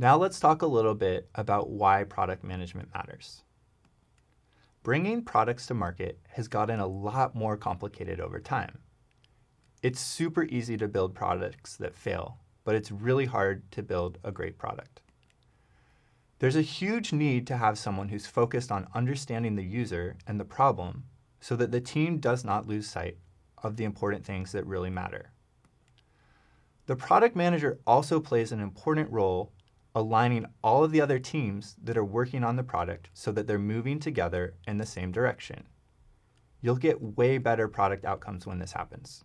Now let's talk a little bit about why product management matters. Bringing products to market has gotten a lot more complicated over time. It's super easy to build products that fail, but it's really hard to build a great product. There's a huge need to have someone who's focused on understanding the user and the problem so that the team does not lose sight of the important things that really matter. The product manager also plays an important role aligning all of the other teams that are working on the product so that they're moving together in the same direction. You'll get way better product outcomes when this happens.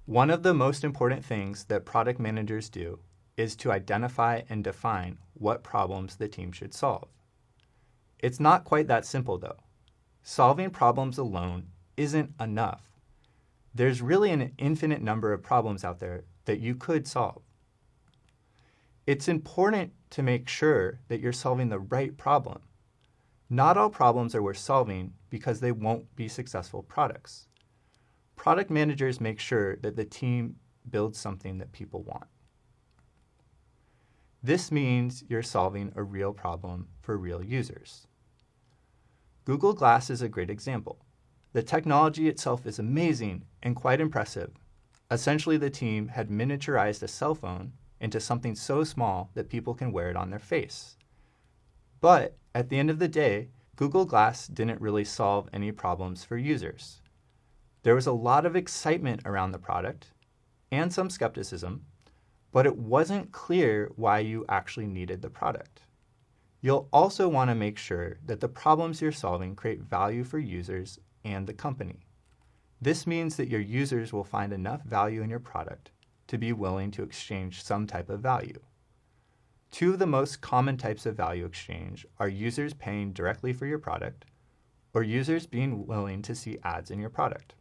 One of the most important things that product managers do is to identify and define what problems the team should solve. It's not quite that simple though. Solving problems alone isn't enough. There's really an infinite number of problems out there that you could solve. It's important to make sure that you're solving the right problem. Not all problems are worth solving because they won't be successful products. Product managers make sure that the team builds something that people want. This means you're solving a real problem for real users. Google Glass is a great example. The technology itself is amazing and quite impressive. Essentially, the team had miniaturized a cell phone into something so small that people can wear it on their face. But at the end of the day, Google Glass didn't really solve any problems for users. There was a lot of excitement around the product and some skepticism, but it wasn't clear why you actually needed the product. You'll also want to make sure that the problems you're solving create value for users and the company. This means that your users will find enough value in your product to be willing to exchange some type of value. Two of the most common types of value exchange are users paying directly for your product or users being willing to see ads in your product.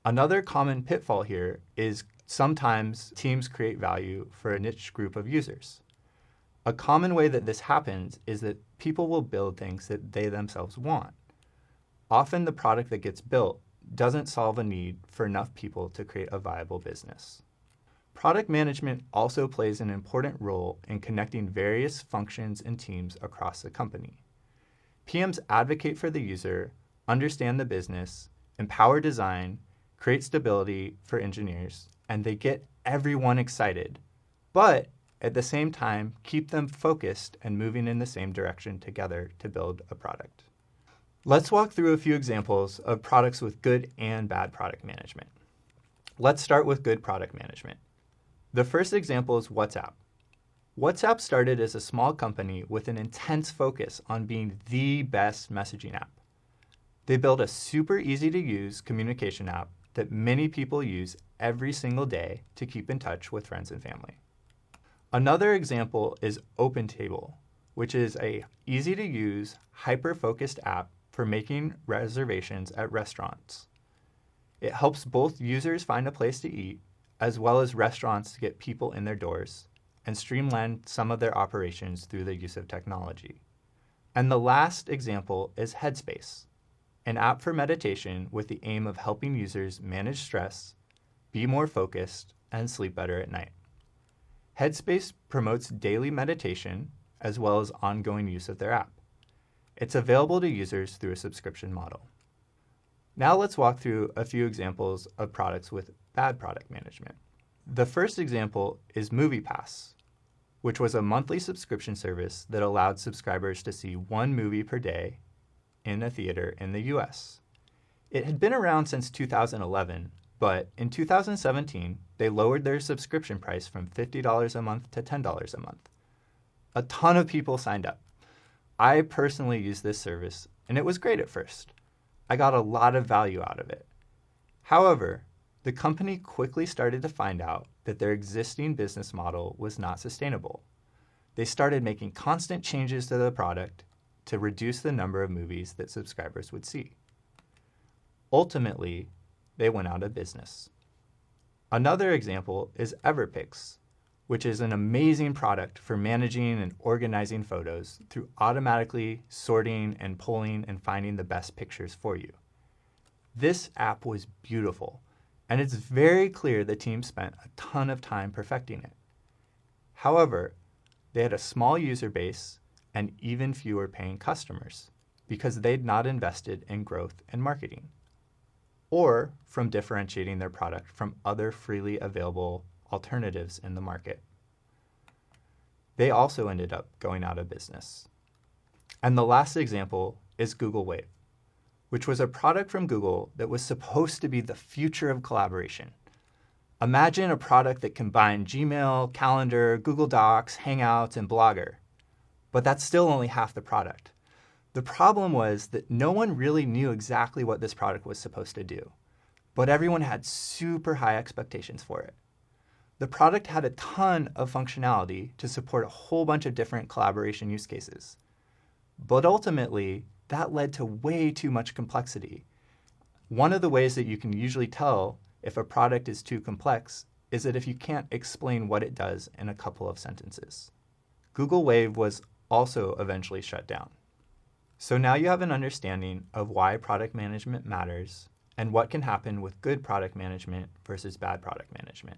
Another common pitfall here is sometimes teams create value for a niche group of users. A common way that this happens is that people will build things that they themselves want. Often the product that gets built doesn't solve a need for enough people to create a viable business. Product management also plays an important role in connecting various functions and teams across the company. PMs advocate for the user, understand the business, empower design, create stability for engineers, and they get everyone excited, but at the same time, keep them focused and moving in the same direction together to build a product. Let's walk through a few examples of products with good and bad product management. Let's start with good product management. The first example is WhatsApp. WhatsApp started as a small company with an intense focus on being the best messaging app. They built a super easy to use communication app that many people use every single day to keep in touch with friends and family. Another example is OpenTable, which is a easy to use, hyper-focused app for making reservations at restaurants. It helps both users find a place to eat as well as restaurants to get people in their doors and streamline some of their operations through the use of technology. And the last example is Headspace, an app for meditation with the aim of helping users manage stress, be more focused, and sleep better at night. Headspace promotes daily meditation as well as ongoing use of their app. It's available to users through a subscription model. Now let's walk through a few examples of products with bad product management. The first example is MoviePass, which was a monthly subscription service that allowed subscribers to see one movie per day in a theater in the US. It had been around since 2011, but in 2017, they lowered their subscription price from $50 a month to $10 a month. A ton of people signed up. I personally used this service, and it was great at first. I got a lot of value out of it. However, the company quickly started to find out that their existing business model was not sustainable. They started making constant changes to the product to reduce the number of movies that subscribers would see. Ultimately, they went out of business. Another example is Everpix, which is an amazing product for managing and organizing photos through automatically sorting and pulling and finding the best pictures for you. This app was beautiful, and it's very clear the team spent a ton of time perfecting it. However, They had a small user base and even fewer paying customers because they'd not invested in growth and marketing, or from differentiating their product from other freely available alternatives in the market. They also ended up going out of business. And the last example is Google Wave, which was a product from Google that was supposed to be the future of collaboration. Imagine a product that combined Gmail, Calendar, Google Docs, Hangouts, and Blogger. But that's still only half the product. The problem was that no one really knew exactly what this product was supposed to do, but everyone had super high expectations for it. The product had a ton of functionality to support a whole bunch of different collaboration use cases. But ultimately, that led to way too much complexity. One of the ways that you can usually tell if a product is too complex is that if you can't explain what it does in a couple of sentences. Google Wave was also eventually shut down. So now you have an understanding of why product management matters and what can happen with good product management versus bad product management.